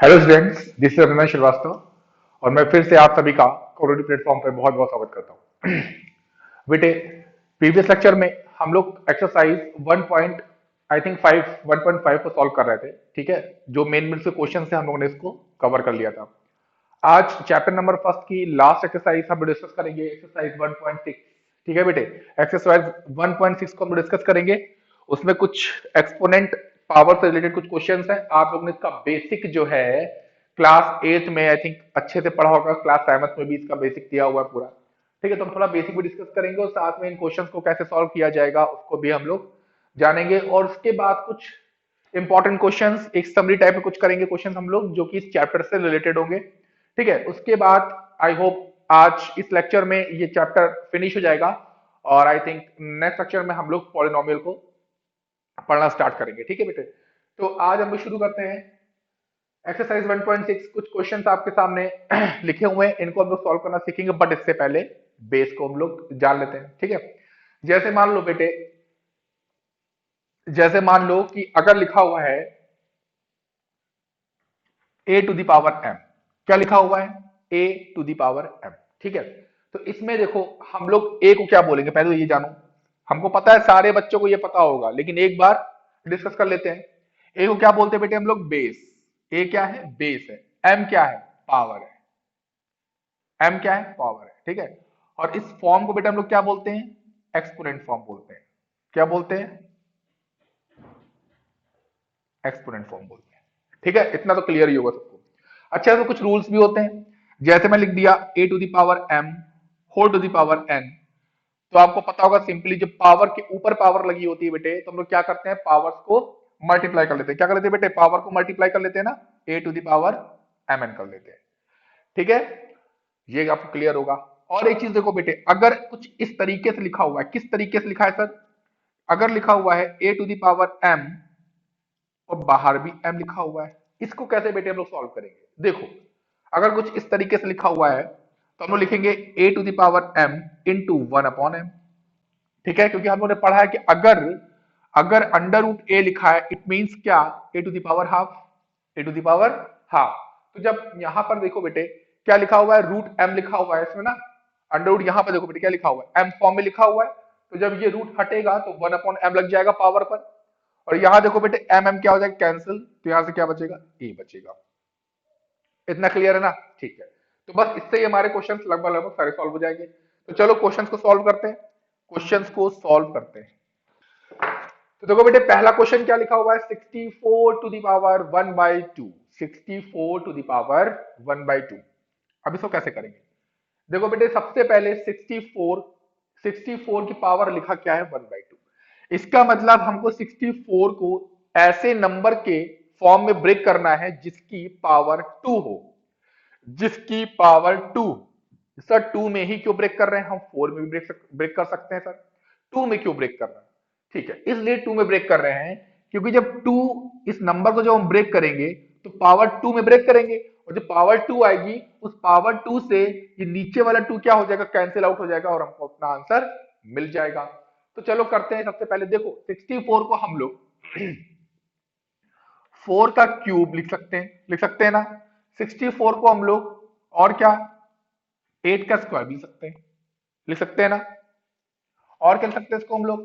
Hello students, this is अभिनव श्रीवास्तव और मैं फिर से आप सभी का कोरोडी प्लेटफॉर्म पर बहुत बहुत स्वागत करता हूँ। बेटे, प्रीवियस लेक्चर में हम लोग एक्सरसाइज 1 पॉइंट आई थिंक 1.5 को सॉल्व कर रहे थे। ठीक है, जो मेन मेन से क्वेश्चन थे हम लोगों ने इसको कवर कर लिया था। आज चैप्टर नंबर फर्स्ट की लास्ट एक्सरसाइज हम डिस्कस करेंगे, एक्सरसाइज 1.6। ठीक है बेटे, एक्सरसाइज 1.6 को हम डिस्कस करेंगे। उसमें कुछ एक्सपोनेंट पावर से रिलेटेड कुछ क्वेश्चंस हैं। आप लोगों ने इसका बेसिक जो है क्लास 8 में आई थिंक अच्छे से पढ़ा होगा, क्लास 7 में भी इसका बेसिक दिया हुआ है पूरा। ठीक है, तो हम थोड़ा बेसिक भी डिस्कस करेंगे और साथ में इन क्वेश्चंस को कैसे सॉल्व किया जाएगा उसको भी हम लोग जानेंगे। और उसके बाद कुछ इंपॉर्टेंट क्वेश्चंस, एक समरी टाइप में कुछ करेंगे क्वेश्चंस हम लोग जो कि इस चैप्टर से रिलेटेड होंगे। ठीक है, उसके बाद आई होप आज इस लेक्चर में ये चैप्टर फिनिश हो जाएगा और आई थिंक नेक्स्ट लेक्चर में हम लोग पॉलिनोमियल को पढ़ना स्टार्ट करेंगे। ठीक है बेटे, तो आज हम लोग शुरू करते हैं एक्सरसाइज 1.6। कुछ क्वेश्चंस आपके सामने लिखे हुए हैं, इनको हम लोग सॉल्व करना सीखेंगे, बट इससे पहले बेस को हम लोग जान लेते हैं। ठीक है, जैसे मान लो बेटे, जैसे मान लो कि अगर लिखा हुआ है a to the power m। क्या लिखा हुआ है? a to the power m। ठीक है, तो इसमें देखो हम लोग a को क्या बोलेंगे, पहले तो ये जानो। हमको पता है, सारे बच्चों को ये पता होगा, लेकिन एक बार डिस्कस कर लेते हैं। a को क्या बोलते हैं बेटे हम लोग? बेस। a क्या है? बेस है। m क्या है? पावर है। m क्या है? पावर है। ठीक है, और इस फॉर्म को बेटा हम लोग क्या बोलते हैं? एक्सपोनेंट फॉर्म बोलते हैं। क्या बोलते हैं? एक्सपोनेंट फॉर्म बोलते हैं। ठीक है, इतना तो क्लियर ही होगा सबको। अच्छा, तो कुछ रूल्स भी होते हैं। जैसे मैं लिख दिया a to the power m whole to the power n, तो आपको पता होगा सिंपली जब पावर के ऊपर पावर लगी होती है बेटे, तो हम लोग क्या करते हैं? पावर्स को मल्टीप्लाई कर लेते हैं। क्या कर लेते हैं बेटे? पावर को मल्टीप्लाई कर लेते हैं ना, a to the power mn कर लेते हैं। ठीक है, ये आपको क्लियर होगा। और एक चीज देखो बेटे, अगर कुछ इस तरीके से लिखा हुआ है, किस तरीके से लिखा है सर? अगर लिखा हुआ है a to the power m और बाहर भी m लिखा हुआ है, इसको कैसे बेटे हम लोग सॉल्व करेंगे? देखो, अगर कुछ इस तरीके से लिखा हुआ है तो हम लोग लिखेंगे a to the power m इंटू 1/m। ठीक है, क्योंकि हम लोगों ने पढ़ा है कि अगर अगर अंडर रूट ए लिखा है, इट मींस क्या? a to the power half. a to the power half. तो जब यहां पर देखो बेटे, क्या लिखा हुआ है? रूट m लिखा हुआ है इसमें ना। अंडर रूट यहां पर देखो बेटे क्या लिखा हुआ है? m फॉर्म में लिखा हुआ है। तो जब ये रूट हटेगा तो 1/m लग जाएगा पावर पर। और यहां देखो बेटे m क्या हो जाएगा? कैंसिल। तो यहां से क्या बचेगा? a बचेगा। इतना क्लियर है ना? ठीक है, तो बस इससे ही हमारे क्वेश्चन लगभग लगभग सारे सॉल्व हो जाएंगे। तो चलो क्वेश्चंस को सॉल्व करते हैं। क्वेश्चंस को सॉल्व करते हैं। तो देखो बेटे, पहला क्वेश्चन क्या लिखा हुआ है? 64 to the power 1/2। 64 to the power 1/2। अब इसको कैसे करेंगे? देखो बेटे, सबसे पहले 64 की पावर लिखा क्या है? 1/2। इसका मतलब हमको 64 को ऐसे नंबर के फॉर्म में ब्रेक करना है जिसकी पावर 2 हो। जिसकी पावर 2। सर 2 में ही क्यों ब्रेक कर रहे हैं? हम 4 में भी ब्रेक कर सकते हैं सर। 2 में क्यों ब्रेक कर रहे हैं? ठीक है, इसलिए 2 में ब्रेक कर रहे हैं क्योंकि जब 2, इस नंबर को जब हम ब्रेक करेंगे तो पावर 2 में ब्रेक करेंगे, और जब पावर 2 आएगी उस पावर 2 से ये नीचे वाला 2 क्या हो जाएगा? कैंसिल आउट हो जाएगा और हमको अपना आंसर मिल जाएगा। तो चलो करते हैं। सबसे पहले देखो, 64 को हम लोग 4 का क्यूब लिख सकते हैं ना। 64 को हम लोग और क्या? 8 का स्क्वायर भी लिख सकते हैं ना। और क्या लिख सकते हैं इसको हम लोग?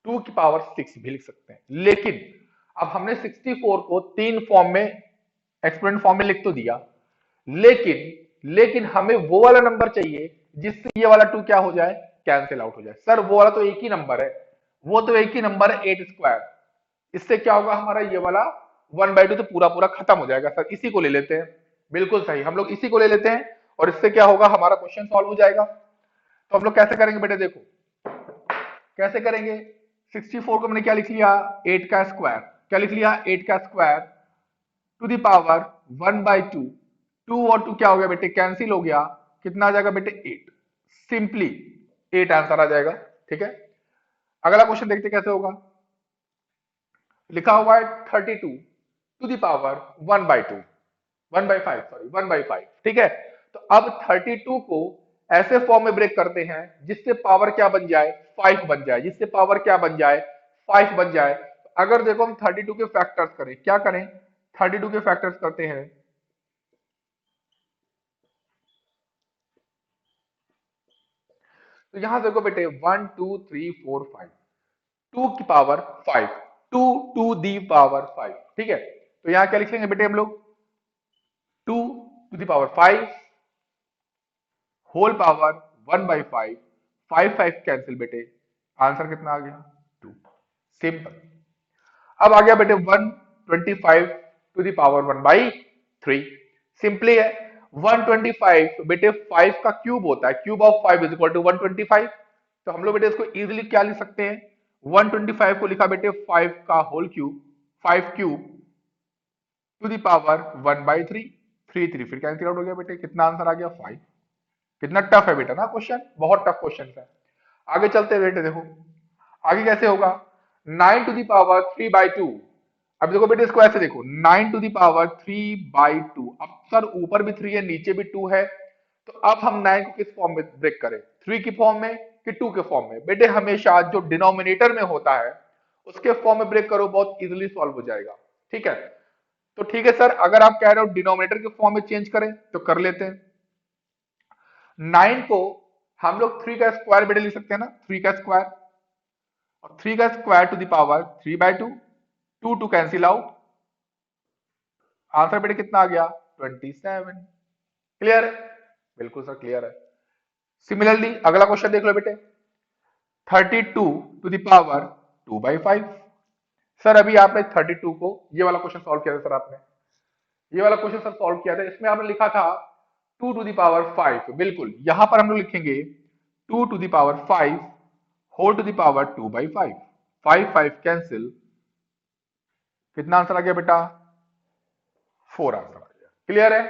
2 की पावर 6 भी लिख सकते हैं। लेकिन अब हमने 64 को 3 फॉर्म में, एक्सपोनेंट फॉर्म में लिख तो दिया, लेकिन हमें वो वाला नंबर चाहिए जिससे ये वाला 2 क्या हो जाए? कैंसिल आउट हो जाए। सर वो वाला तो एक ही नंबर है, वो तो एक ही नंबर है 8 स्क्वायर। इससे क्या होगा? हमारा ये वाला 1/2 तो पूरा पूरा खत्म हो जाएगा। सर इसी को ले लेते हैं। बिल्कुल सही, हम लोग इसी को ले लेते हैं और इससे क्या होगा? हमारा क्वेश्चन सॉल्व हो जाएगा। तो हम लोग कैसे करेंगे बेटे? देखो कैसे करेंगे। 64 को मैंने क्या लिख लिया? 8 का स्क्वायर। क्या लिख लिया? 8 का स्क्वायर टू द पावर 1/2। 2 और 2 क्या हो गया बेटे? कैंसिल हो गया। कितना आ जाएगा बेटे? 8। सिंपली 8 आंसर आ जाएगा। ठीक है, अगला क्वेश्चन देखते कैसे होगा। लिखा हुआ है 32 टू द पावर 1/2, 1/5 सॉरी 1/5। ठीक है, तो अब 32 को ऐसे फॉर्म में ब्रेक करते हैं जिससे पावर क्या बन जाए, 5 बन जाए, जिससे पावर क्या बन जाए, 5 बन जाए। अगर देखो हम 32 के फैक्टर्स करें, क्या करें, 32 के फैक्टर्स करते हैं, तो यहां देखो बेटे 1 2 3 4 5, 2 की पावर 5, 2 टू दी पावर 5, ठीक है। तो यहां क्या लिख लेंगे बेटे हम लोग, 2 to the power 5 whole power 1/5, 5 cancel बेटे, आंसर कितना आ गया, 2। सिंपल। अब आ गया बेटे 125 टू दी पावर 1/3, सिंपली है। 125 बेटे 5 का क्यूब होता है, cube of 5 is equal to 125। तो हम लोग बेटे इसको इजीली क्या लिख सकते हैं, 125 को लिखा बेटे 5 का whole cube, 5 cube to the power 1/3, 3 फिर कैंसिल आउट हो गया बेटे, कितना आंसर आ गया, 5। कितना टफ है बेटा ना क्वेश्चन, बहुत टफ क्वेश्चन है। आगे चलते हैं बेटे, देखो आगे कैसे होगा, 9 टू दी पावर 3/2। अब देखो बेटे इसको ऐसे देखो, 9 टू दी पावर 3/2। अब सर ऊपर भी 3 है नीचे भी 2 है, तो अब हम 9 को किस फॉर्म में ब्रेक करें, 3 की फॉर्म में कि 2 के फॉर्म में। बेटे हमेशा जो डिनोमिनेटर में होता है उसके फॉर्म में ब्रेक करो, बहुत इजीली सॉल्व हो जाएगा, ठीक है। तो ठीक है सर, अगर आप कह रहे हो डिनोमिनेटर के फॉर्म में चेंज करें तो कर लेते हैं। 9 को हम लोग 3 का स्क्वायर बेटे लिख सकते हैं ना, 3 का स्क्वायर, और 3 का square to the power 3/2, 2 two cancel out, answer बेटे कितना आ गया, 27। क्लियर है, बिल्कुल सर क्लियर है। सिमिलरली अगला क्वेश्चन देख लो बेटे, 32 टू द पावर 2/5। सर अभी आपने 32 को, ये वाला क्वेश्चन सॉल्व किया था सर आपने, ये वाला क्वेश्चन सर सॉल्व किया था, इसमें आपने लिखा था 2 टू द पावर 5, बिल्कुल यहां पर हम लोग लिखेंगे 2 to the power 5 whole to the power 2/5, 5 cancel, कितना आंसर आ गया बेटा, 4 आंसर आ गया। क्लियर है,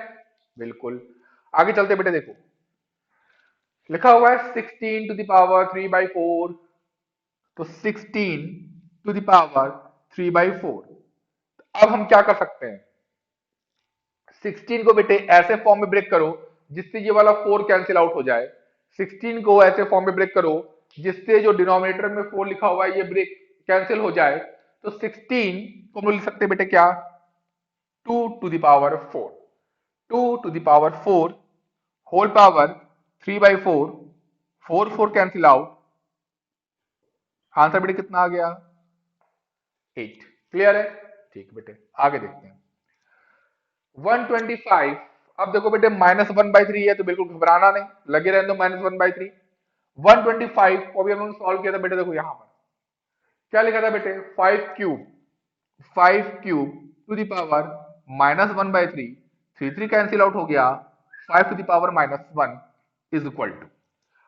बिल्कुल। आगे चलते बेटे, देखो लिखा हुआ है 16 टू द पावर 3/4, तो 16 टू द पावर 3/4। अब हम क्या कर सकते हैं, 16 को बेटे ऐसे फॉर्म में ब्रेक करो जिससे ये वाला 4 कैंसिल आउट हो जाए, 16 को ऐसे फॉर्म में ब्रेक करो जिससे जो डिनोमिनेटर में 4 लिखा हुआ है ये ब्रेक कैंसिल हो जाए। तो 16 को हम लोग लिख सकते हैं बेटे क्या, 2 to the power 4, 2 to the power 4 whole power 3/4, 4 cancel out, answer बेटे कितना आ गया, 8। क्लियर है, ठीक बेटे आगे देखते हैं 125। अब देखो बेटे -1/3 है तो बिल्कुल घबराना नहीं, लगे रहने दो -1/3। 125 को भी हम लोगों ने सॉल्व किया था बेटे, देखो यहां पर क्या लिखा था बेटे, 5 cube, 5 cube to the power -1/3, 3 cancel out हो गया, 5 to the power -1 is equal to.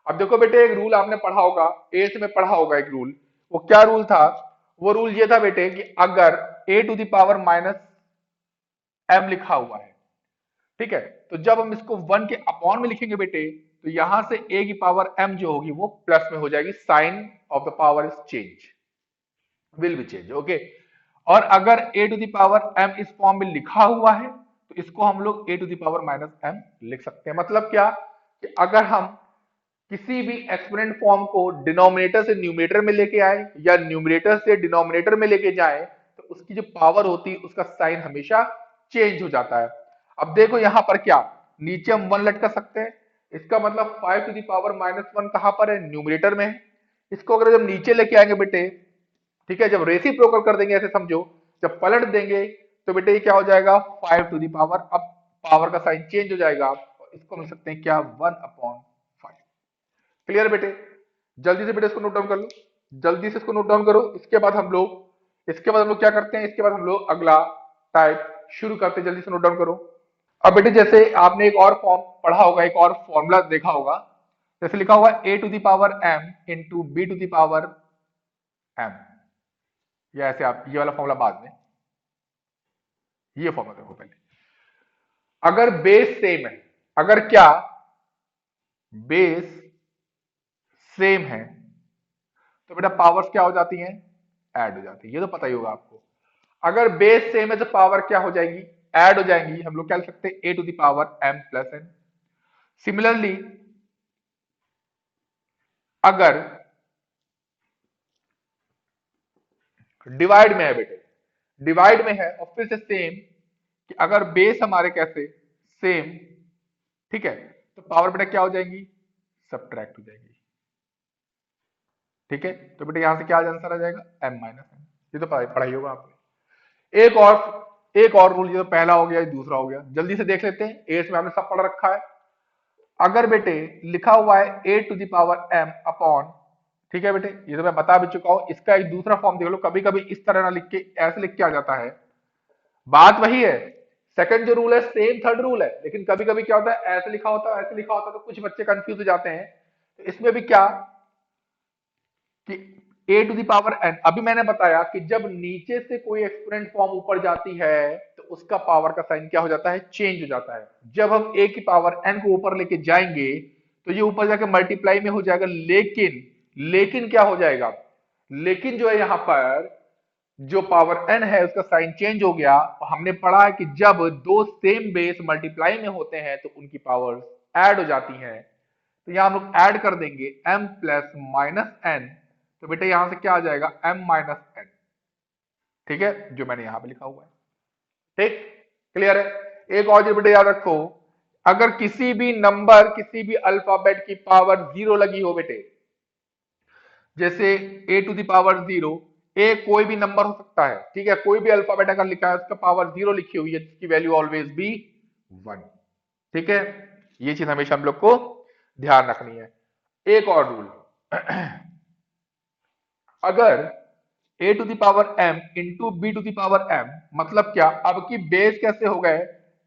अब देखो बेटे एक रूल आपने पढ़ा होगा, 8th में पढ़ा होगा एक रूल, वो क्या रूल था, वो रूल ये था बेटे कि अगर a to the power -m लिखा हुआ है, ठीक है, तो जब हम इसको 1 के अपॉन में लिखेंगे बेटे, तो यहां से a की पावर m जो होगी वो प्लस में हो जाएगी, sign of the power is change, will be change, okay. और अगर a to the power m इस फॉर्म में लिखा हुआ है तो इसको हम लोग a to the power -m लिख सकते हैं। मतलब क्या, कि अगर हम किसी भी एक्सपोनेंट फॉर्म को डिनोमिनेटर से न्यूमरेटर में लेके आए या न्यूमरेटर से डिनोमिनेटर में लेके जाए तो उसकी जो पावर होती है उसका साइन हमेशा चेंज हो जाता है। अब देखो यहां पर क्या, नीचे हम 1 लटका सकते हैं, इसका मतलब 5 टू द पावर -1 कहां पर है, न्यूमरेटर में है। इसको अगर जब नीचे लेके आएंगे बेटे, ठीक है, जब रेसिप्रोकल कर देंगे ऐसे समझो, जब पलट देंगे तो बेटे ये क्या हो जाएगा, 5 टू द पावर, अब पावर का साइन चेंज हो जाएगा, इसको मिल सकते हैं क्या, 1/5। क्लियर बेटे, जल्दी से बेटे इसको नोट डाउन कर लो, जल्दी से इसको नोट डाउन करो। इसके बाद हम लोग क्या करते हैं, इसके बाद हम लोग अगला टाइप शुरू करते हैं, जल्दी से नोट डाउन करो। अब बेटे जैसे आपने एक और फॉर्म पढ़ा होगा, एक और फॉर्मूला देखा होगा, जैसे लिखा हुआ a to the power m into b to the power m, या ऐसे आप ये वाला फॉर्मूला बाद में, ये फॉर्मूला देखो पहले, अगर बेस सेम है, अगर क्या बेस सेम है तो बेटा पावर्स क्या हो जाती हैं, ऐड हो जाती है, ये तो पता ही होगा आपको। अगर बेस सेम है तो पावर क्या हो जाएगी, ऐड हो जाएंगी। हम लोग क्या लिख सकते हैं, a to the power m plus n। Similarly अगर डिवाइड में है बेटे, डिवाइड में है, और फिर से सेम कि अगर बेस हमारे कैसे सेम, ठीक है, तो पावर बेटा क्या हो जाएंगी, सब्ट्रैक्ट हो जाएगी। ठीक है, तो बेटा यहां से क्या आंसर आ जाएगा, m माइनस एन। ये तो पढ़ाई होगा आपने। एक और रूल, ये तो पहला हो गया, ये दूसरा हो गया, जल्दी से देख लेते हैं। एट्थ में हमने सब पढ़ रखा है। अगर बेटे लिखा हुआ है a to the power m upon, ठीक है बेटे, ये तो मैं बता भी चुका हूं, इसका एक दूसरा फॉर्म देख लो, कभी कभी इस तरह ना लिख के ऐसे लिख के आ जाता है, बात वही है। सेकंड जो रूल है सेम थर्ड रूल है, लेकिन कभी कभी क्या होता है, ऐसे लिखा होता है, ऐसे लिखा होता है, तो कुछ बच्चे कंफ्यूज हो जाते हैं। तो इसमें भी क्या कि a to the power n, अभी मैंने बताया कि जब नीचे से कोई एक्सपोनेंट फॉर्म ऊपर जाती है तो उसका पावर का साइन क्या हो जाता है, चेंज हो जाता है। जब हम a की पावर n को ऊपर लेके जाएंगे तो ये ऊपर जाके मल्टीप्लाई में हो जाएगा, लेकिन लेकिन क्या हो जाएगा, लेकिन जो है यहां पर जो पावर n है उसका साइन चेंज हो गया। हमने पढ़ा है कि जब दो सेम बेस मल्टीप्लाई में होते हैं तो उनकी पावर्स ऐड हो जाती हैं। तो यहां हम लोग ऐड कर देंगे m प्लस माइनस एन, तो बेटा यहां से क्या आ जाएगा, m माइनस एन। ठीक है, जो मैंने यहां पे लिखा हुआ है। ठीक, क्लियर है। एक और चीज बेटा याद रखो, अगर किसी भी नंबर, किसी भी अल्फाबेट की पावर जीरो लगी हो बेटे, जैसे a to the power zero, a कोई भी नंबर हो सकता है, ठीक है, कोई भी अल्फाबेट अगर लिखा है उसका पावर जीरो लिखी हुई है, जिसकी वैल्यू ऑलवेज बी वन। ठीक है, ये चीज हमेशा हम लोग को ध्यान रखनी है। एक और रूल, अगर a to the power m into b to the power m, मतलब क्या, अब की बेस कैसे हो गए,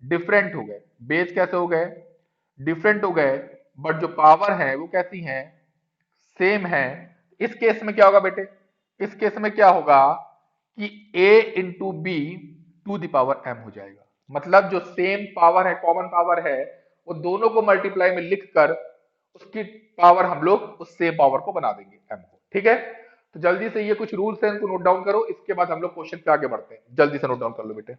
डिफरेंट हो गए, बेस कैसे हो गए, डिफरेंट हो गए, बट जो पावर है वो कैसी है, सेम है। इस केस में क्या होगा बेटे, इस केस में क्या होगा कि a into b to the power m हो जाएगा। मतलब जो सेम पावर है, कॉमन पावर है, वो दोनों को मल्टीप्लाई में लिखकर उसकी पावर हम लोग उस सेम पावर को बना देंगे m को। ठीक है, तो जल्दी से ये कुछ रूल्स हैं, इनको नोट डाउन करो, इसके बाद हम लोग क्वेश्चन पे आगे बढ़ते हैं। जल्दी से नोट डाउन कर लो बेटे,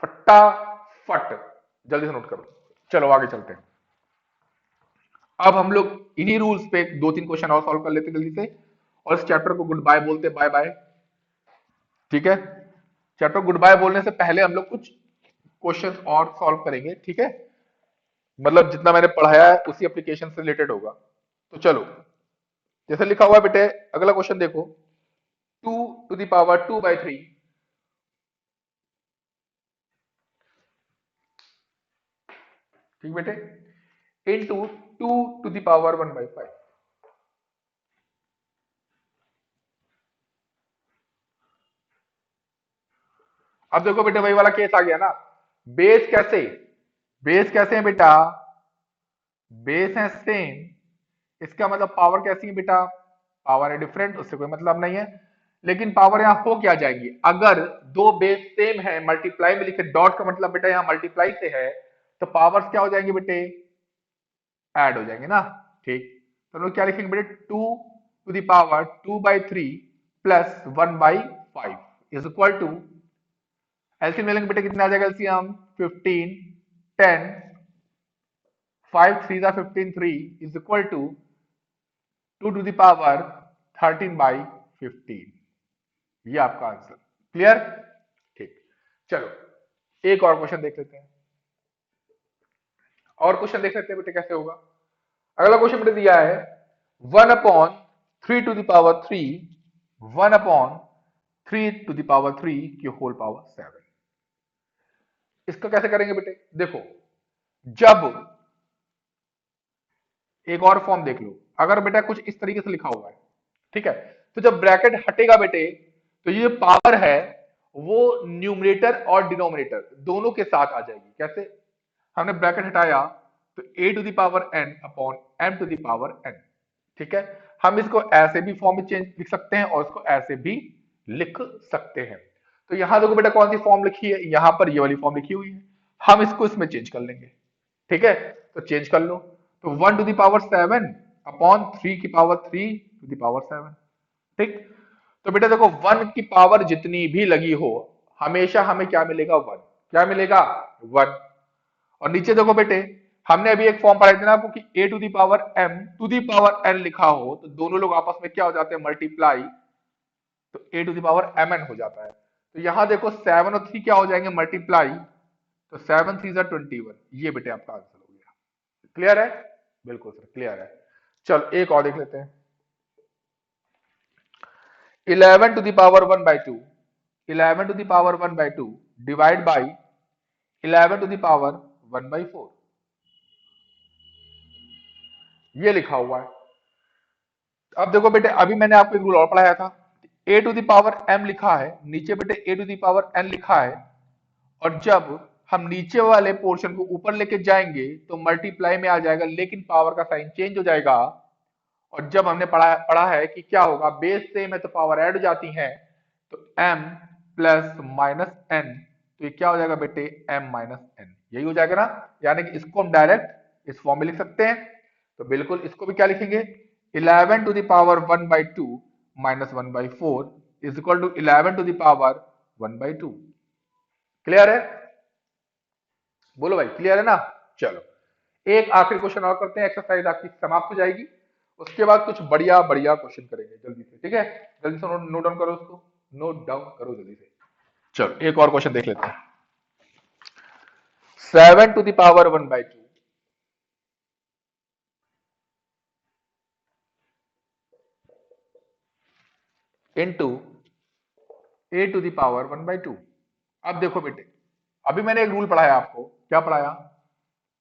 फटाफट जल्दी से नोट करो। चलो आगे चलते हैं। अब हम लोग इन्हीं रूल्स पे दो तीन क्वेश्चन और सॉल्व कर लेते हैं जल्दी से, और इस चैप्टर को गुड बाय बोलते, बाय बाय। ठीक है, चैप्टर गुड बाय बोलने से पहले हम लोग कुछ क्वेश्चन और सॉल्व करेंगे। ठीक है, मतलब जितना मैंने पढ़ाया है उसी एप्लीकेशन से रिलेटेड होगा। तो चलो, जैसे लिखा हुआ है बेटे, अगला क्वेश्चन देखो, 2 टू द पावर 2/3, ठीक बेटे, इंटू 2 टू द पावर 1/5। अब देखो बेटे वही वाला केस आ गया ना, बेस कैसे, बेस कैसे है बेटा, बेस है सेम, इसका मतलब पावर कैसी है बेटा, पावर है डिफरेंट, उससे कोई मतलब नहीं है। लेकिन पावर यहां हो क्या जाएगी, अगर दो बेस सेम है, मल्टीप्लाई में लिखे, डॉट का मतलब बेटा यहां मल्टीप्लाई से है, तो पावर्स क्या हो जाएंगे बेटे, ऐड हो जाएंगे ना। ठीक, तो हम लोग क्या लिखेंगे बेटे, 2 to the power 2/3 plus 1/5 is equal to, LCM ले लेंगे बेटे, कितना आ जाएगा एलसीएम, 15, 10, 5 3 जा 15, 3 is equal to 2 to the power 13/15। ये आपका आंसर, क्लियर। ठीक, चलो एक और क्वेश्चन देख लेते हैं, और क्वेश्चन देख लेते हैं बेटे कैसे होगा। अगला क्वेश्चन बेटे दिया है 1/3 to the power 3, 1/3 to the power 3 की होल पावर 7। इसका कैसे करेंगे बेटे, देखो, जब एक और फॉर्म देख लो, अगर बेटा कुछ इस तरीके से लिखा हुआ है, ठीक है, तो जब ब्रैकेट हटेगा बेटे, तो ये पावर है वो न्यूमरेटर और डिनोमिनेटर दोनों के साथ आ जाएगी। कैसे, हमने ब्रैकेट हटाया तो a to the power n upon m to the power n। ठीक है, हम इसको ऐसे भी फॉर्म में चेंज लिख सकते हैं और इसको ऐसे भी लिख सकते हैं। तो यहां देखो बेटा कौन सी फॉर्म लिखी है, यहां पर ये वाली फॉर्म लिखी हुई है, हम इसको इसमें चेंज कर लेंगे। ठीक है, तो चेंज कर लो, तो 1 टू द पावर 7 अपॉन 3 की पावर 3 टू द पावर 7। ठीक, तो बेटा देखो 1 की पावर जितनी भी लगी हो, हमेशा हमें क्या मिलेगा, 1, क्या मिलेगा, 1। और नीचे देखो बेटे, हमने अभी एक फॉर्म पढ़ाई थी ना आपको कि a to the power m to the power n लिखा हो तो दोनों लोग आपस में क्या हो जाते हैं, मल्टीप्लाई, तो a to the power mn हो जाता है। तो यहां देखो 7 और 3 क्या हो जाएंगे, मल्टीप्लाई, तो 7 3 = 21, ये बेटे आपका आंसर हो गया। क्लियर है? बिल्कुल सर क्लियर है। चलो एक और देख लेते हैं। 11 to the power 1/2, 11 to the power 1/2 divide by 11 to the power 1/4, ये लिखा हुआ है। अब देखो बेटे, अभी मैंने आपको एक रूल और पढ़ाया था, a to the power m लिखा है, नीचे बेटे a to the power n लिखा है, और जब हम नीचे वाले पोर्शन को ऊपर लेके जाएंगे तो मल्टीप्लाई में आ जाएगा, लेकिन पावर का साइन चेंज हो जाएगा। और जब हमने पढ़ा है कि क्या होगा, बेस सेम है तो पावर ऐड हो जाती है, तो m प्लस माइनस n, तो ये क्या हो जाएगा बेटे, m माइनस n, यही हो जाएगा ना। यानी कि इसको हम डायरेक्ट इस फॉर्म में लिख सकते हैं। तो बिल्कुल इसको भी क्या लिखेंगे, 11 to the power 1/2 minus 1/4 is equal to 11 to the power 1/2। Clear है? बोलो भाई क्लियर है ना। चलो एक आखिरी क्वेश्चन और करते हैं, एक्सरसाइज आपकी समाप्त हो जाएगी। उसके बाद कुछ बढ़िया बढ़िया क्वेश्चन करेंगे जल्दी से, ठीक है? जल्दी से नोट डाउन करो, उसको नोट डाउन करो जल्दी से। चलो एक और क्वेश्चन देख लेते हैं। 7 to the power 1/2 into a to the power 1/2। अब देखो बेटे, अभी मैंने एक रूल पढ़ाया आपको, क्या पढ़ाया,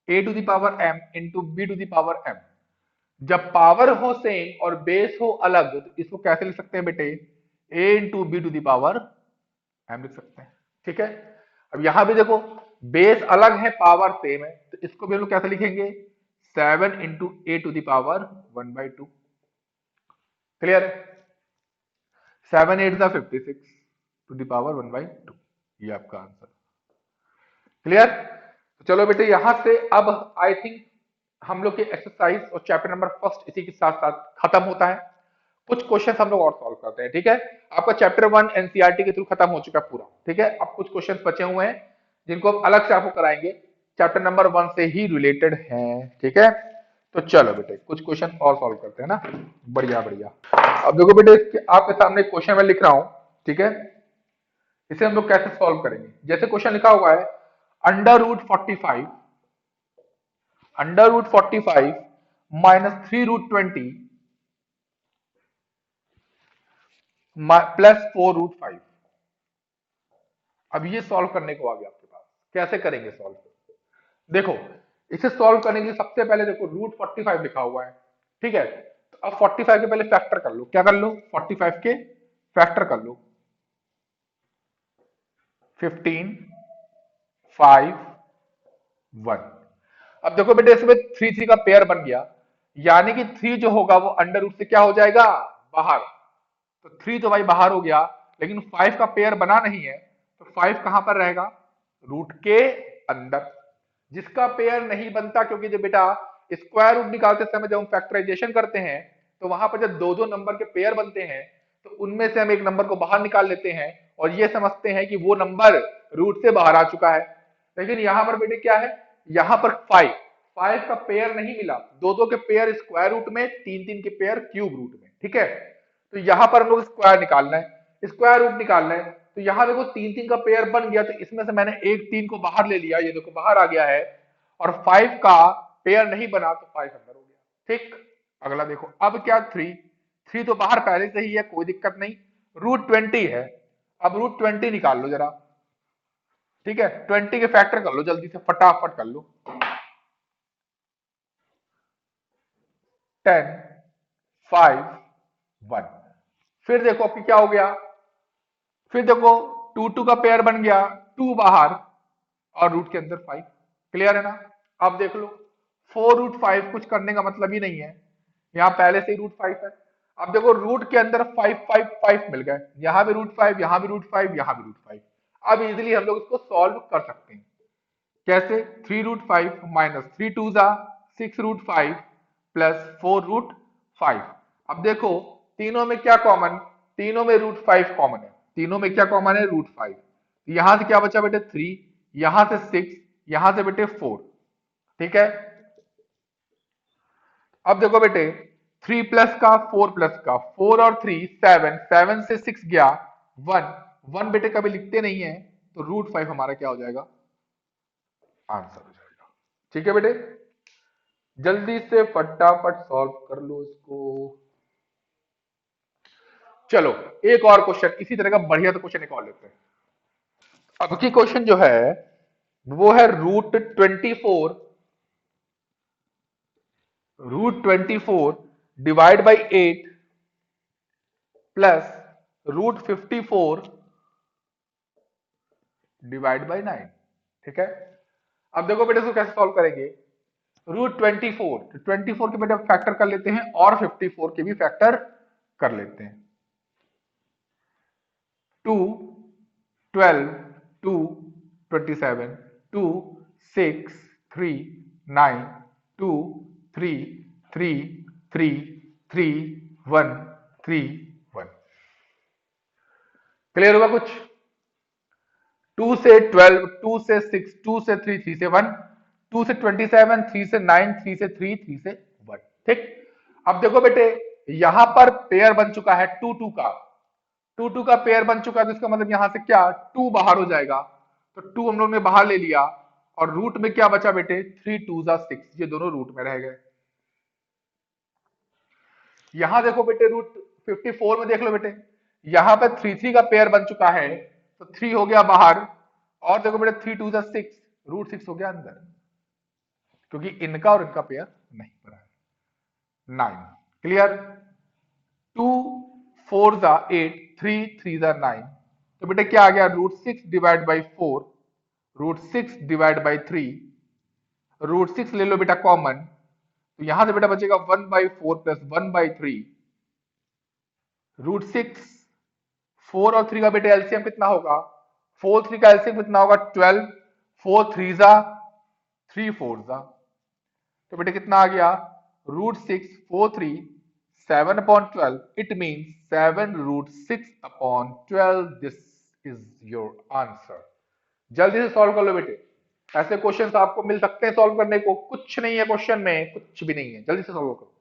a to the power m into b to the power m। जब पावर हो सेम और बेस हो अलग तो इसको कैसे लिख सकते हैं बेटे, a into b to the power m लिख सकते हैं। ठीक है, अब यहां भी देखो बेस अलग है पावर सेम है, तो इसको भी हम लोग कैसे लिखेंगे, 7 into a to the power 1/2। Clear है? 7 8 सा 56 टू द पावर 1/2, ये आपका आंसर। क्लियर? तो चलो बेटे यहां से अब आई थिंक हम लोग के एक्सरसाइज और चैप्टर नंबर फर्स्ट इसी के साथ साथ खत्म होता है। कुछ क्वेश्चन हम लोग और सॉल्व करते हैं, ठीक है? आपका चैप्टर 1 एनसीईआरटी के थ्रू खत्म हो चुका है पूरा, ठीक है? अब कुछ क्वेश्चन बचे हुए हैं जिनको हम अलग से आपको कराएंगे, चैप्टर नंबर 1 से ही रिलेटेड हैं, ठीक है? तो चलो बेटे कुछ क्वेश्चन और सॉल्व करते हैं ना, बढ़िया बढ़िया। अब देखो बेटे आपके सामने क्वेश्चन मैं लिख रहा हूं, ठीक है? इसे हम लोग कैसे सॉल्व करेंगे, जैसे क्वेश्चन लिखा हुआ है √45 माइनस 3√20 प्लस 4√5। अब ये सॉल्व करने को आ गया आपके पास, कैसे करेंगे सॉल्व? देखो इसे सॉल्व करने के लिए सबसे पहले देखो √45 लिखा हुआ है, ठीक है? तो अब 45 के पहले फैक्टर कर लो, क्या कर लो, 45 के फैक्टर कर लो, 15 5 1। अब देखो बेटे इसमें 3 3 का पेयर बन गया, यानी कि 3 जो होगा वो अंडर रूट से क्या हो जाएगा, बाहर। तो 3 तो भाई बाहर हो गया, लेकिन 5 का पेयर बना नहीं है, तो 5 कहां पर रहेगा, रूट के अंदर। जिसका पेयर नहीं बनता, क्योंकि जब बेटा स्क्वायर रूट निकालते समय जब हम फैक्टराइजेशन करते हैं तो वहां पर जब दो दो नंबर के पेयर बनते हैं तो उनमें से हम एक नंबर को बाहर निकाल लेते हैं और ये समझते हैं कि वो नंबर रूट से बाहर आ चुका है। लेकिन यहां पर बेटे क्या है, यहां पर 5 का पेयर नहीं मिला, दो दो के पेयर स्क्वायर रूट में, तीन तीन के पेयर क्यूब रूट में, ठीक है? तो यहां पर हम लोग स्क्वायर निकालना है, स्क्वायर रूट निकालना है। तो यहां देखो 3 3 का पेयर बन गया, तो इसमें से मैंने एक 3 को बाहर ले लिया, ये देखो बाहर आ गया है, और 5 का पेयर नहीं बना तो 5 अंदर हो गया। ठीक, अगला देखो, अब क्या 3 तो बाहर पहले से ही है, कोई दिक्कत नहीं। √20 है, अब √20 निकाल लो जरा, ठीक है? 20 के फैक्टर कर लो जल्दी से, फटाफट कर लो, 10 5 1। फिर देखो आपकी क्या हो गया, फिर देखो 2 2 का पेयर बन गया, 2 बाहर और रूट के अंदर 5। क्लियर है ना? अब देख लो 4√5 कुछ करने का मतलब ही नहीं है, यहां पहले से ही √5 है। अब देखो रूट के अंदर 5 5 5 मिल गए, यहां भी √5, यहां भी √5, यहां भी √5। अब इजिली हम लोग इसको सॉल्व कर सकते हैं। कैसे, 3√5 माइनस 3 2 जा 6√5 प्लस 4√5। अब देखो तीनों में क्या कॉमन, तीनों में √5 कॉमन है, तीनों में क्या कॉमन है, √5। यहां से क्या बचा बेटे 3, यहां से 6, यहां से बेटे 4, ठीक है? अब देखो बेटे 3 प्लस का 4 प्लस का 4 और 3 7, 7 से 6 गया 1, 1 बेटे कभी लिखते नहीं है, तो √5 हमारा क्या हो जाएगा, आंसर हो जाएगा। ठीक है बेटे, जल्दी से फटाफट सॉल्व कर लो इसको। चलो एक और क्वेश्चन इसी तरह का बढ़िया तो क्वेश्चन एक और लेते हैं। अब की क्वेश्चन जो है वो है √24 divide by 8 plus √54 divide by 9। ठीक है, अब देखो बेटे इसको कैसे सॉल्व करेंगे। √24, तो 24 के बेटे फैक्टर कर लेते हैं और 54 के भी फैक्टर कर लेते हैं। 2, 12, 2, 27, 2, 6, 3, 9, 2, 3, 3, 3, 3, 1, 3, 1। क्लियर होगा कुछ? 2 से 12, 2 से 6, 2 से 3, 3 से 1, 2 से 27, 3 से 9, 3 से 3, 3 से 1। ठीक, अब देखो बेटे यहां पर पेयर बन चुका है 2 2 का, 2 2 का पेयर बन चुका है, तो इसका मतलब यहां से क्या 2 बाहर हो जाएगा, तो 2 हम लोग ने बाहर ले लिया, और रूट में क्या बचा बेटे 3 2 6, ये दोनों रूट में रह गए। यहां देखो बेटे √54 में देख लो बेटे, यहां पर 3 3 का पेयर बन चुका है, तो 3 हो गया बाहर, और देखो बेटे 3 2 6, √6 हो गया अंदर, क्योंकि इनका और इनका पेयर नहीं बना है। 9। क्लियर? 2 4 8, 3 3 9, तो बेटे क्या आ गया √6 डिवाइड बाई 4, √6 डिवाइड बाई 3, √6 ले लो बेटा कॉमन, तो यहां से बेटा बचेगा 1/4 प्लस 1/3, √6, 4 और 3 का बेटे एलसीएम कितना होगा, 4 3 का एलसीएम कितना होगा 12, 4 3 3 4, तो बेटे कितना आ गया √6 4 3 7/12, it mean 7√6/12, this is your answer. जल्दी से सॉल्व कर लो बेटे, ऐसे क्वेश्चंस आपको मिल सकते हैं सॉल्व करने को, कुछ नहीं है क्वेश्चन में, कुछ भी नहीं है, जल्दी से सॉल्व करो।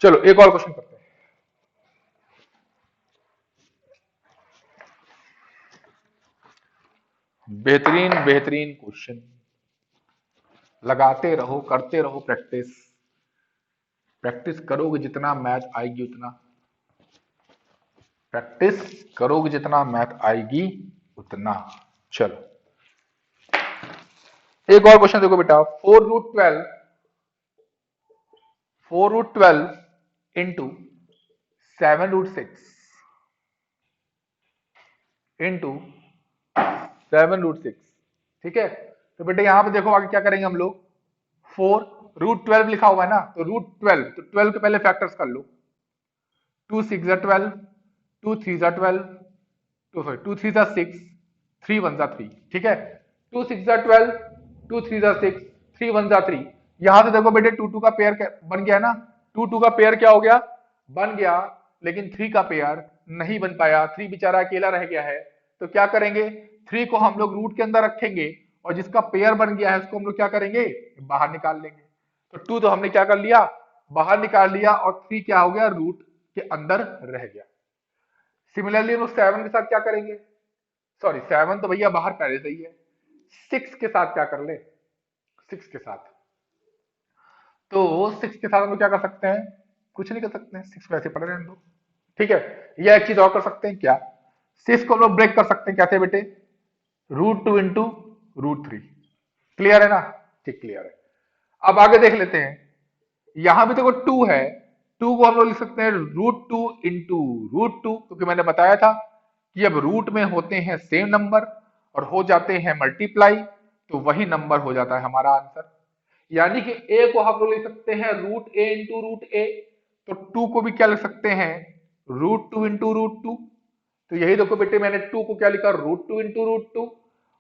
चलो एक और क्वेश्चन करते हैं। बेहतरीन बेहतरीन क्वेश्चन, लगाते रहो करते रहो प्रैक्टिस, प्रैक्टिस करोगे जितना मैथ आएगी उतना, प्रैक्टिस करोगे जितना मैथ आएगी उतना। चलो एक और क्वेश्चन देखो बेटा, 4√12 इंटू 7√6 इंटू 7√6। ठीक है, तो बेटे यहां पे देखो आगे क्या करेंगे हम लोग, 4 √12 लिखा हुआ है ना, तो √12, तो 12 के पहले फैक्टर्स कर लो, 2 6 12, 2 3 12, 2 3 6, 3 1 3। ठीक है, 2 6 12, 2 3 6, 3 1 3। यहां से देखो बेटे 2 2 का पेयर बन गया ना, 2 2 का पेयर क्या हो गया, बन गया, लेकिन 3 का पेयर नहीं बन पाया, 3 बेचारा अकेला रह गया है, तो क्या करेंगे 3 को हम लोग रूट के अंदर रखेंगे, और जिसका पेयर बन गया है उसको हम लोग क्या करेंगे, बाहर निकाल लेंगे। तो 2 तो हमने क्या कर लिया, बाहर निकाल लिया, और 3 क्या हो गया, रूट के अंदर रह गया। सिमिलरली हम लोग 7 के साथ क्या करेंगे, सॉरी 7 तो भैया बाहर पहले से ही है, 6 के साथ क्या कर ले, 6 के साथ, तो 6 के साथ हम लोग क्या कर सकते हैं, कुछ नहीं कर सकते हैं, 6 वैसे पड़े रहने दो। ठीक है, यह एक चीज और कर सकते हैं क्या, 6 को हम लोग ब्रेक कर सकते हैं कैसे बेटे, √2 इंटू √3। क्लियर है ना, ठीक क्लियर है। अब आगे देख लेते हैं, यहां भी देखो 2 है, 2 को हम लोग लिख सकते हैं √2 इंटू √2, क्योंकि मैंने बताया था कि अब रूट में होते हैं सेम नंबर और हो जाते हैं मल्टीप्लाई, तो वही नंबर हो जाता है हमारा आंसर। यानी कि a को हम लोग लिख सकते हैं √a इंटू √a, तो 2 को भी क्या लिख सकते हैं √2 इंटू √2, तो यही देखो बेटे मैंने 2 को क्या लिखा √2 इंटू √2,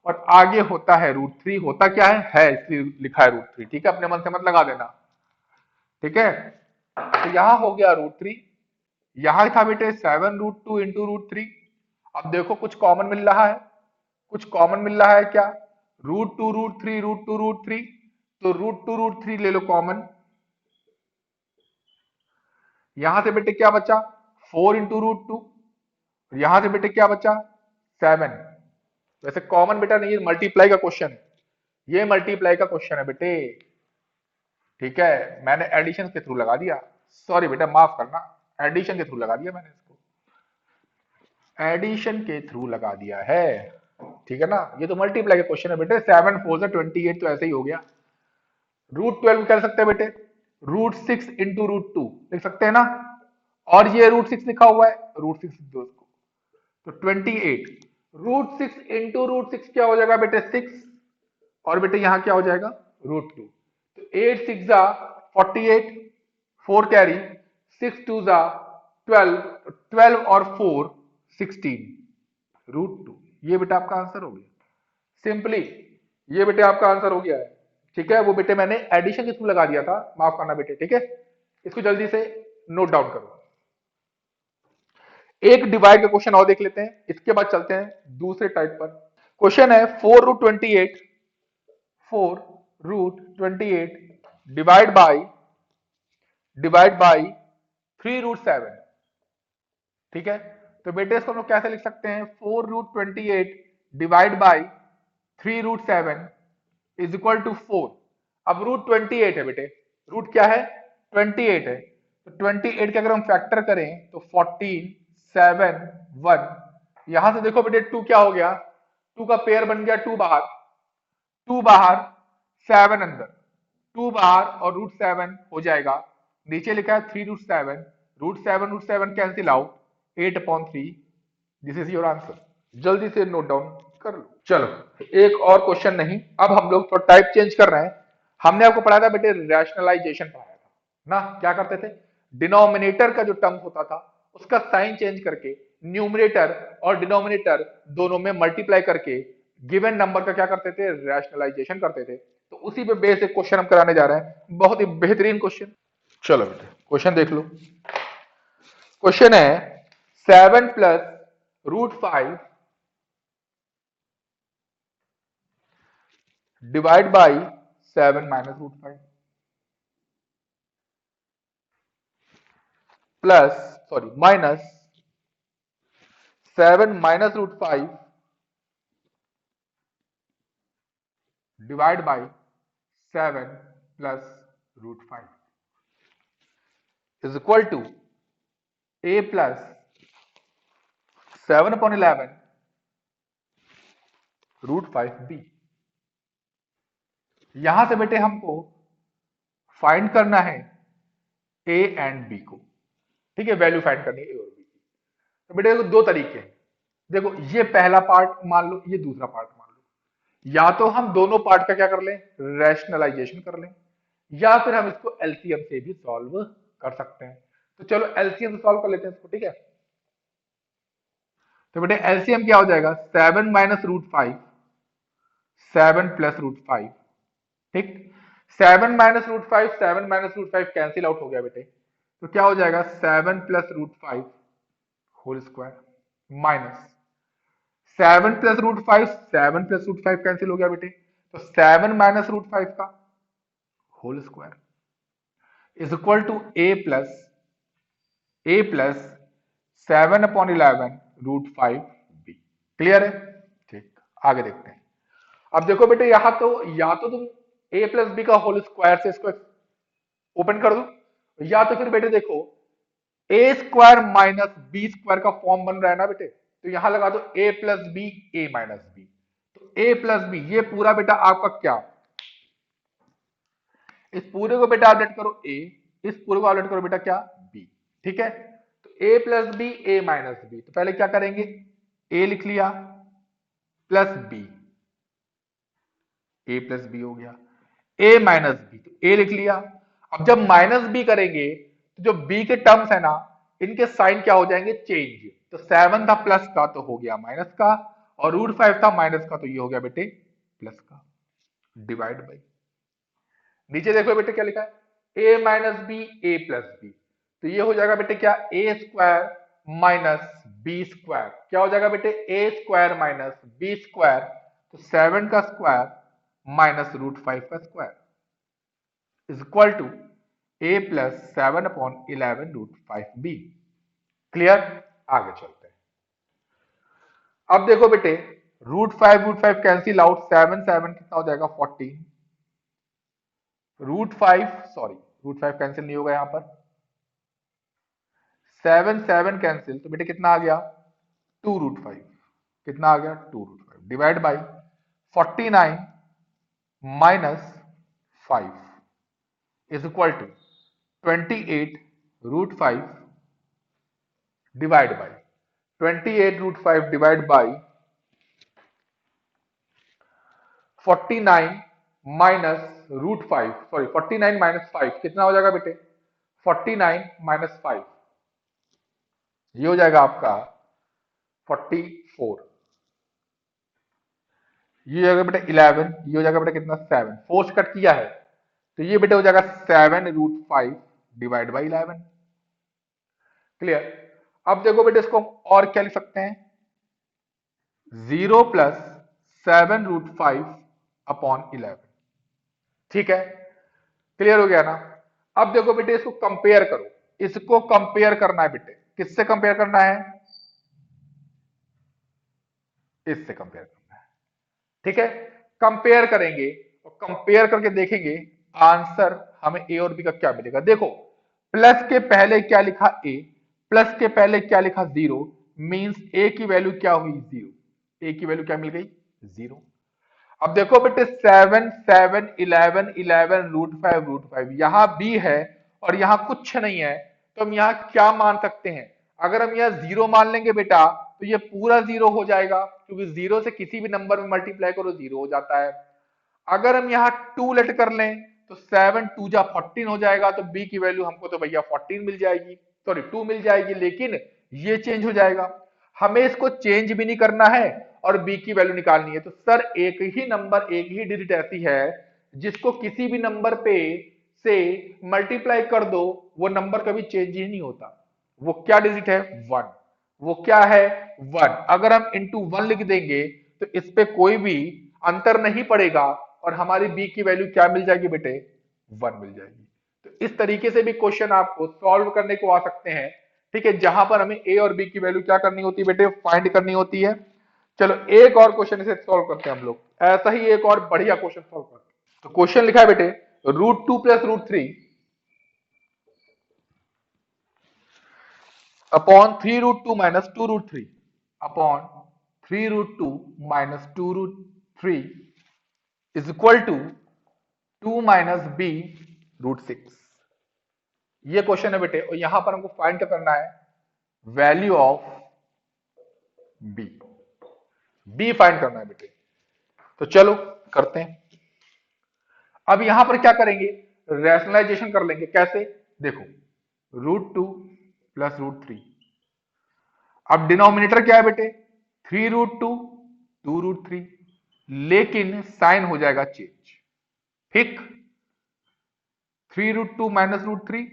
और आगे होता है √3, होता क्या है इसलिए लिखा है √3। ठीक है, अपने मन से मत लगा देना। ठीक है, तो यहां हो गया √3, यहां था बेटे 7√2 इंटू √3। अब देखो कुछ कॉमन मिल रहा है, कुछ कॉमन मिल रहा है क्या? √2 √3 √2 √3, तो √2 √3 ले लो कॉमन। यहां से बेटे क्या बचा? 4 × √2। यहां से बेटे क्या बचा? 7। वैसे कॉमन बेटा नहीं, मल्टीप्लाई का क्वेश्चन, ये मल्टीप्लाई का क्वेश्चन है बेटे। ठीक है, मैंने एडिशन के थ्रू लगा दिया, सॉरी बेटा माफ करना, एडिशन के थ्रू लगा दिया मैंने इसको, एडिशन के थ्रू लगा दिया है। ठीक है ना, ये तो मल्टीप्लाई का क्वेश्चन है बेटे। 7 4 28, तो ऐसे ही हो गया। √12 कर सकते हैं बेटे, √6 × √2 लिख सकते हैं ना, और ये √6 लिखा हुआ है, √6 लिख दो इसको, तो 28। √6 × √6 क्या हो जाएगा बेटे? 6, और बेटे यहां क्या हो जाएगा? √2। तो 8 6 जा 48, 4 कैरी, 6 2 जा 12, 12 और 4 16, √2। ये बेटा आपका आंसर हो गया सिंपली, ये बेटे आपका आंसर हो गया है। ठीक है, वो बेटे मैंने एडिशन के थ्रू लगा दिया था, माफ करना बेटे। ठीक है, इसको जल्दी से नोट डाउन करो। एक डिवाइड का क्वेश्चन और देख लेते हैं, इसके बाद चलते हैं दूसरे टाइप पर। क्वेश्चन है 4 √28, 4 √28 डिवाइड बाई 3 √7। ठीक है, तो बेटे इसको हम लोग कैसे लिख सकते हैं? 4 √28 divide by 3 √7 is equal to 4। अब √28 है बेटे, रूट क्या है? 28 है, तो 28 के अगर हम फैक्टर करें तो 14 7 1। यहां से देखो बेटे 2 क्या हो गया? 2 का पेयर बन गया, 2 बाहर, 2 बाहर 7 अंदर, 2 बाहर और √7 हो जाएगा। नीचे लिखा है 3 √7, √7 cancel out, 8/3। This is your answer. जल्दी से नोट डाउन कर लो। चलो एक और क्वेश्चन नहीं, अब हम लोग थोड़ा टाइप चेंज कर रहे हैं। हमने आपको पढ़ाया था बेटे, रैशनलाइजेशन पढ़ाया था ना, क्या करते थे? डिनोमिनेटर का जो टर्म होता था उसका साइन चेंज करके न्यूमरेटर और डिनोमिनेटर दोनों में मल्टीप्लाई करके गिवन नंबर का क्या करते थे? रैशनलाइजेशन करते थे। तो उसी पे बेस एक क्वेश्चन हम कराने जा रहे हैं, बहुत ही बेहतरीन क्वेश्चन। चलो बेटे क्वेश्चन देख लो। क्वेश्चन है 7 + √5 divide by 7 - √5 plus, sorry, minus 7 - √5 divide by 7 + √5 is equal to a plus 7/11 √5b। यहां से बेटे हमको फाइंड करना है a एंड b को। ठीक है, वैल्यू फाइंड करनी है a और b की। तो बेटे देखो दो तरीके हैं, देखो ये पहला पार्ट मान लो, ये दूसरा पार्ट मान लो। या तो हम दोनों पार्ट का क्या कर लें? रैशनलाइजेशन कर लें, या फिर हम इसको एलसीएम से भी सॉल्व कर सकते हैं। तो चलो एलसीएम से सॉल्व कर लेते हैं इसको। ठीक है, तो बेटे एलसीएम क्या हो जाएगा? 7 - √5, 7 + √5। ठीक, 7 - √5, 7 - √5 कैंसिल आउट हो गया बेटे, तो क्या हो जाएगा? 7 + √5 होल स्क्वायर माइनस 7 + √5, 7 + √5 कैंसिल हो गया बेटे, तो 7 - √5 का whole square is equal to a plus 7/11 √5b। Clear है? ठीक, आगे देखते हैं। अब देखो बेटे यहां तो या तो तुम a + b का होल स्क्वायर से इसको ओपन कर दो, या तो फिर बेटे देखो a² - b² का फॉर्म बन रहा है ना बेटे, तो यहां लगा दो a + b a - b। तो a + b ये पूरा बेटा आपका क्या, इस पूरे को बेटा अपडेट करो a, इस पूरे को अपडेट करो बेटा क्या? b। ठीक है, तो a + b a - b, तो पहले क्या करेंगे? a लिख लिया प्लस b, a + b हो गया, a - b, तो a लिख लिया। अब जब माइनस b करेंगे तो जो b के टर्म्स है ना, इनके साइन क्या हो जाएंगे? चेंज। तो 7 था प्लस का तो हो गया माइनस का, और √5 था माइनस का तो ये हो गया बेटे प्लस का, डिवाइड बाई। नीचे देखो बेटे क्या लिखा है? a - b a + b, तो ये हो जाएगा बेटे क्या? a² माइनस बी स्क्वायर, क्या हो जाएगा बेटे, a square minus b square, तो 7 का स्क्वायर माइनस √5 का square is equal to a plus 7/11 √5b। Clear, आगे चलते हैं। अब देखो बेटे, √5 कैंसिल आउट, 7 7 कितना हो जाएगा 14, √5 सॉरी √5 कैंसिल नहीं होगा यहां पर, 7 7 कैंसिल, तो बेटे कितना आ गया 2√5, कितना आ गया 2√5 divide by 49 minus 5 is equal to 28 √5 divide by 28 √5 divide by 49 minus √5 sorry 49 minus 5 कितना हो जाएगा बेटे, 49 माइनस 5 ये हो जाएगा आपका 44, ये हो जाएगा बेटा 11, ये हो जाएगा बेटा कितना 7, 4 से कट किया है तो ये बेटा हो जाएगा 7 √5 डिवाइड बाई 11। क्लियर, अब देखो बेटे इसको हम और क्या लिख सकते हैं, 0 प्लस 7 √5/11, ठीक है, क्लियर हो गया ना। अब देखो बेटे इसको कंपेयर करो, इसको कंपेयर करना है बेटे, किससे कंपेयर करना है, इससे कंपेयर करना है, ठीक है। कंपेयर करेंगे और कंपेयर करके देखेंगे आंसर हमें ए और बी का क्या मिलेगा। देखो प्लस के पहले क्या लिखा ए, प्लस के पहले क्या लिखा 0, मींस ए की वैल्यू क्या हुई 0, ए की वैल्यू क्या मिल गई 0। अब देखो बेटे 7 7 11 11 √5 यहां बी है और यहां कुछ नहीं है, तो हम यहां क्या मान सकते हैं, अगर हम यहां 0 मान लेंगे बेटा तो ये पूरा 0 हो जाएगा, क्योंकि 0 से किसी भी नंबर में मल्टीप्लाई करो 0 हो जाता है। अगर हम यहाँ 2 लेट कर लें तो 7 2 जा 14 हो जाएगा, तो बी की वैल्यू हमको तो भैया 14 मिल जाएगी, सॉरी 2 मिल जाएगी, लेकिन ये चेंज हो जाएगा, हमें इसको चेंज भी नहीं करना है और बी की वैल्यू निकालनी है। तो सर एक ही नंबर, एक ही डिजिट ऐसी है जिसको किसी भी नंबर पे से मल्टीप्लाई कर दो वो नंबर कभी चेंज ही नहीं होता, वो क्या डिजिट है 1, वो क्या है 1। अगर हम इंटू 1 लिख देंगे तो इस पे कोई भी अंतर नहीं पड़ेगा और हमारी बी की वैल्यू क्या मिल जाएगी बेटे 1 मिल जाएगी। तो इस तरीके से भी क्वेश्चन आपको सॉल्व करने को आ सकते हैं, ठीक है, जहां पर हमें ए और बी की वैल्यू क्या करनी होती है बेटे, फाइंड करनी होती है। चलो एक और क्वेश्चन इसे सॉल्व करते हैं हम लोग, ऐसा ही एक और बढ़िया क्वेश्चन सॉल्व करते हैं। तो क्वेश्चन लिखा है बेटे √2 plus √3 upon 3 √2 minus 2 √3 upon 3 √2 minus 2 √3 is equal to 2 minus b √6। ये क्वेश्चन है बेटे और यहां पर हमको फाइंड क्या करना है, value of b, b find करना है बेटे। तो चलो करते हैं। अब यहां पर क्या करेंगे, रैशनलाइजेशन कर लेंगे, कैसे, देखो √2 प्लस √3, अब डिनोमिनेटर क्या है बेटे 3 √2 2 √3, लेकिन साइन हो जाएगा चेंज, ठीक, 3 √2 माइनस √3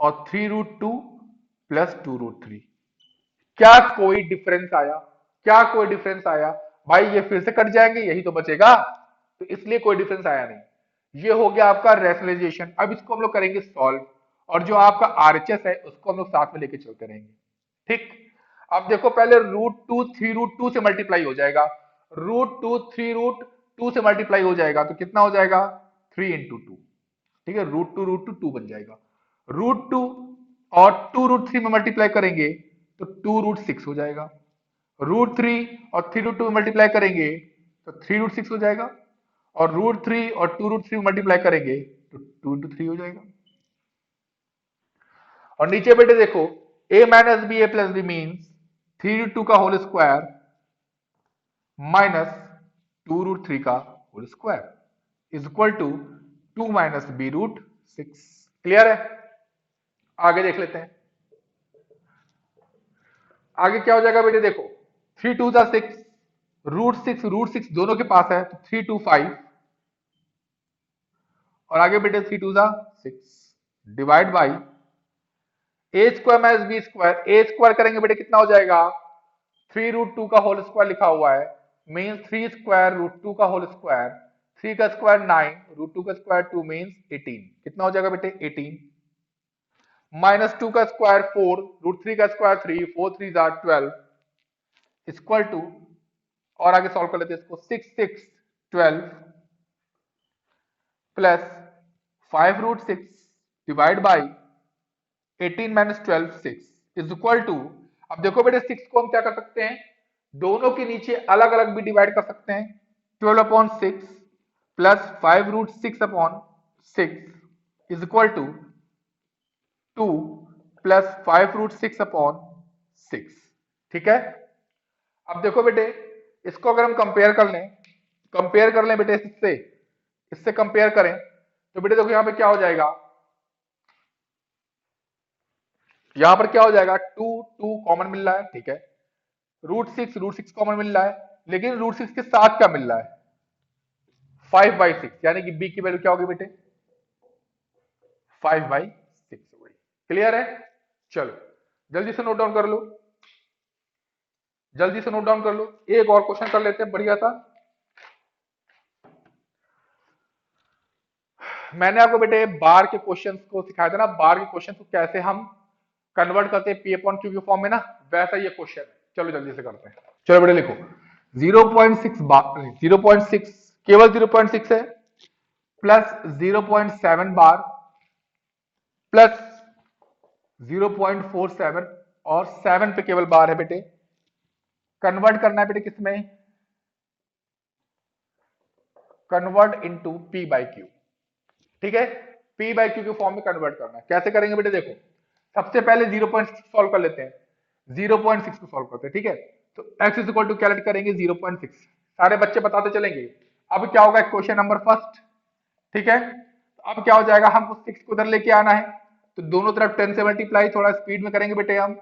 और 3 √2 प्लस 2 √3, क्या कोई डिफरेंस आया, क्या कोई डिफरेंस आया, भाई ये फिर से कट जाएंगे यही तो बचेगा, तो इसलिए कोई डिफरेंस आया नहीं। ये हो गया आपका रैशनलाइजेशन। अब इसको हम लोग करेंगे सॉल्व और जो आपका आरएचएस है उसको हम लोग साथ में लेके चलते रहेंगे, ठीक। अब देखो पहले √2 3 √2 से मल्टीप्लाई हो जाएगा, √2 3 √2 से मल्टीप्लाई हो जाएगा तो कितना हो जाएगा 3 × 2, ठीक है, √2 √2 बन जाएगा, √2 और 2 √3 में मल्टीप्लाई करेंगे तो 2 √6 हो जाएगा, √3 और 3 √2 में मल्टीप्लाई करेंगे तो 3 √6 हो जाएगा, और √3 और 2 √3 में मल्टीप्लाई करेंगे तो 2 × 3 हो जाएगा। और नीचे बेटे देखो a minus b a plus b means 3 √2 का होल स्क्वायर माइनस 2 √3 का whole square is equal to 2 minus b √6। Clear है, आगे देख लेते हैं। आगे क्या हो जाएगा बेटे, देखो 3 2 जा 6, √6 दोनों के पास है तो 3 2 5, और आगे बेटे 3 2 जा 6 divide by a square minus b square, a square करेंगे बेटे कितना हो जाएगा, 3√2 का होल स्क्वायर लिखा हुआ है, मीन्स 3 स्क्वायर रूट 2 का होल स्क्वायर, 3 का स्क्वायर 9, रूट 2 का स्क्वायर 2 मीन्स 18। कितना हो जाएगा बेटे 18, माइनस 2 का स्क्वायर 4, रूट 3 का स्क्वायर 3, 4 3 जार 12 इक्वल टू, और आगे सॉल्व कर लेते हैं इसको, 6 6 12 plus 5√6 divide by 18 minus 12 6 is equal to, अब देखो बेटे 6 को हम क्या कर सकते हैं, दोनों के नीचे अलग अलग भी डिवाइड कर सकते हैं, 12/6 plus 5√6/6 is equal to 2 plus 5√6/6। ठीक है, अब देखो बेटे इसको अगर हम कंपेयर कर लें बेटे इससे कंपेयर करें तो बेटे देखो यहां पे क्या हो जाएगा, यहां पर क्या हो जाएगा, 2 2 कॉमन मिल रहा है, ठीक है, रूट सिक्स कॉमन मिल रहा है, लेकिन रूट 6 के साथ क्या मिल रहा है, 5/6, यानी कि बी की वैल्यू क्या होगी बेटे 5/6 हो गई। क्लियर है, चलो जल्दी से नोट डाउन कर लो, जल्दी से नोट डाउन कर लो, एक और क्वेश्चन कर लेते हैं बढ़िया था। मैंने आपको बेटे बार के क्वेश्चंस को सिखाया था ना, बार के क्वेश्चंस को कैसे हम कन्वर्ट करते हैं P/Q के फॉर्म में ना, वैसा ये क्वेश्चन है। चलो जल्दी से करते हैं, चलो बेटे लिखो 0.6 बार, 0.6 केवल 0.6 है, प्लस 0.7 बार प्लस 0.47 और 7 पे केवल बार है बेटे, कन्वर्ट करना है बेटे किसमें, कन्वर्ट इनटू P/Q। ठीक है, P/Q के फॉर्म में कन्वर्ट करना है, कैसे करेंगे बेटे देखो, सबसे पहले 0.6 सॉल्व कर लेते हैं, 0.6 को सॉल्व करते हैं, ठीक है, तो x इज इक्वल टू क्या करेंगे 0.6, सारे बच्चे बताते चलेंगे। अब क्या होगा क्वेश्चन नंबर फर्स्ट, ठीक है, तो अब क्या हो जाएगा, हमको 6 को उधर लेके आना है, तो दोनों तरफ 10 से मल्टीप्लाई, थोड़ा स्पीड में करेंगे बेटे हम,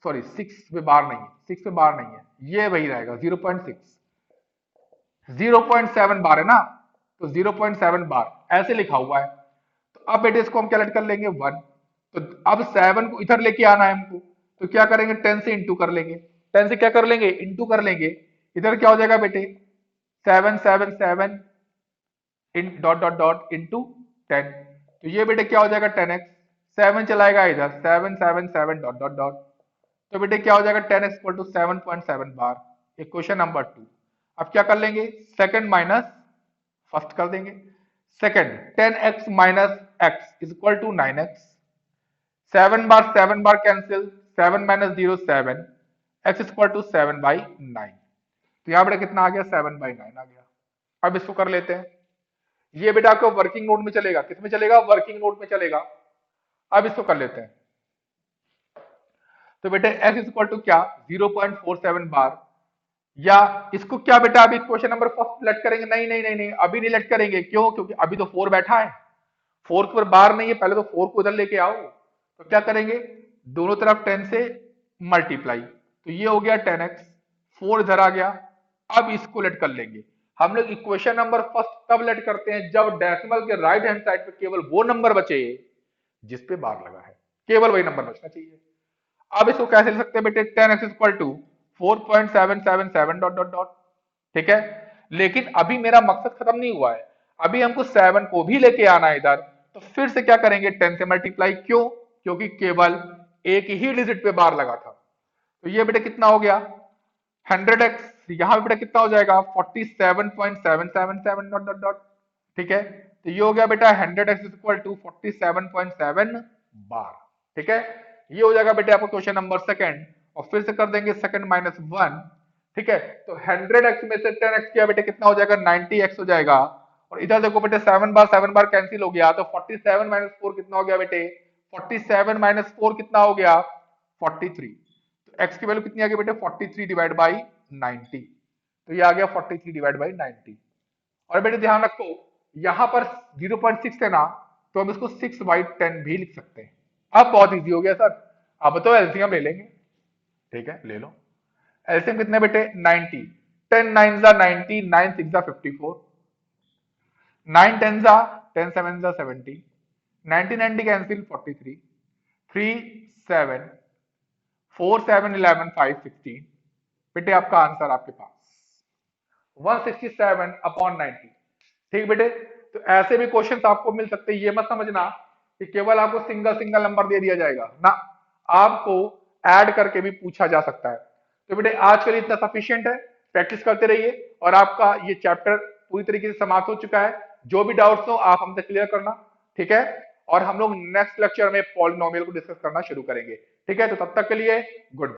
सॉरी 6 पे बार नहीं है, 6 पे बार नहीं है, ये वही रहेगा 0.6, 0.7 बार है ना, तो 0.7 बार ऐसे लिखा हुआ है, तो अब बेटे इसको हम कैलकुलेट कर लेंगे 1, तो अब 7 को इधर लेके आना है हमको, तो क्या करेंगे 10 से इंटू कर लेंगे, 10 से क्या कर लेंगे इंटू कर लेंगे, इधर क्या हो जाएगा बेटे 7 7 7 in dot dot dot into 10, तो ये बेटे क्या हो जाएगा 10x, 7 चलाएगा इधर 7 7 7 डॉट डॉट डॉट, तो बेटे क्या हो जाएगा 10x equal to 7.7 bar, equation number 2। अब क्या कर लेंगे सेकंड माइनस फर्स्ट कर देंगे, second 10x minus x is equal to 9x, 7 bar cancel, 7 minus 0 7, x is equal to 7/9, तो यहाँ बेटा कितना आ गया 7/9 आ गया। अब इसको कर लेते हैं, ये बेटा आपको वर्किंग नोट में चलेगा, किस में चलेगा वर्किंग नोट में चलेगा। अब इसको कर लेते हैं, तो बेटे x इज इक्वल टू क्या 0.47 बार, या इसको क्या बेटा अभी क्वेश्चन नंबर फर्स्ट लेट करेंगे, नहीं नहीं नहीं नहीं अभी नहीं लेट करेंगे, क्यों, क्योंकि अभी तो 4 बैठा है, 4 पर बार नहीं है, पहले तो 4 को उधर लेके आओ, तो क्या करेंगे दोनों तरफ 10 से मल्टीप्लाई, तो ये हो गया 10x, 4 इधर आ गया, अब इसको लेट कर लेंगे। हम लोग इक्वेशन नंबर फर्स्ट तब लेट करते हैं जब डेसिमल के राइट हैंड साइड पे केवल वो नंबर बचे जिस पे बार लगा है, केवल वही नंबर बचना चाहिए। अब इसको कैसे लिख सकते हैं बेटे 10x equal to 4.777 dot dot dot, ठीक है, लेकिन अभी मेरा मकसद खत्म नहीं हुआ है, अभी हमको 7 को भी लेके आना है इधर, तो फिर से क्या करेंगे 10 से मल्टीप्लाई, क्यों, क्योंकि केवल एक ही डिजिट पे बार लगा था, तो ये बेटे कितना हो गया 100x, यहां पे बेटा कितना हो जाएगा 47.777 डॉट डॉट डॉट, ठीक है, तो ये हो गया बेटा 100x इक्वल टू 47.7 बार, ठीक है, ये हो जाएगा बेटे आपको क्वेश्चन नंबर सेकंड, और फिर से कर देंगे सेकंड माइनस 1, ठीक है, तो 100x में से 10x किया बेटे कितना हो जाएगा 90x हो जाएगा, और इधर देखो बेटे 7 बार कैंसिल हो गया, तो 47 माइनस 4 कितना हो गया बेटे 47 माइनस 4 कितना हो गया 43, तो x की वैल्यू कितनी आ गई बेटे 43 डिवाइड बाई 90, तो ये आ गया 43 डिवाइड बाई 90, और बेटे ध्यान रखो यहां पर 0.6 है ना, तो हम इसको 6/10 भी लिख सकते हैं। अब बहुत इजी हो गया सर, अब तो एलसीएम ले लेंगे, ठीक है ले लो, एलसीएम कितने बेटे 90, 10 9 जा 90, 9 6 जा 54, 9 10 जा 10 7 जा 70, 90 90 कैंसिल 43, 3 7 4 7 11 5 16। बेटे आपका आंसर आपके पास 167/90। ठीक बेटे, तो ऐसे भी क्वेश्चंस आपको मिल सकते हैं, ये मत समझना कि केवल आपको सिंगल सिंगल नंबर दे दिया जाएगा ना, आपको ऐड करके भी पूछा जा सकता है। तो बेटे आज के लिए इतना सफिशियंट है, प्रैक्टिस करते रहिए और आपका ये चैप्टर पूरी तरीके से समाप्त हो चुका है। जो भी डाउट्स हो आप हमसे क्लियर करना, ठीक है। और हम लोग नेक्स्ट लेक्चर में पॉलिनोमियल को डिस्कस करना शुरू करेंगे, ठीक है। तो तब तक के लिए गुड।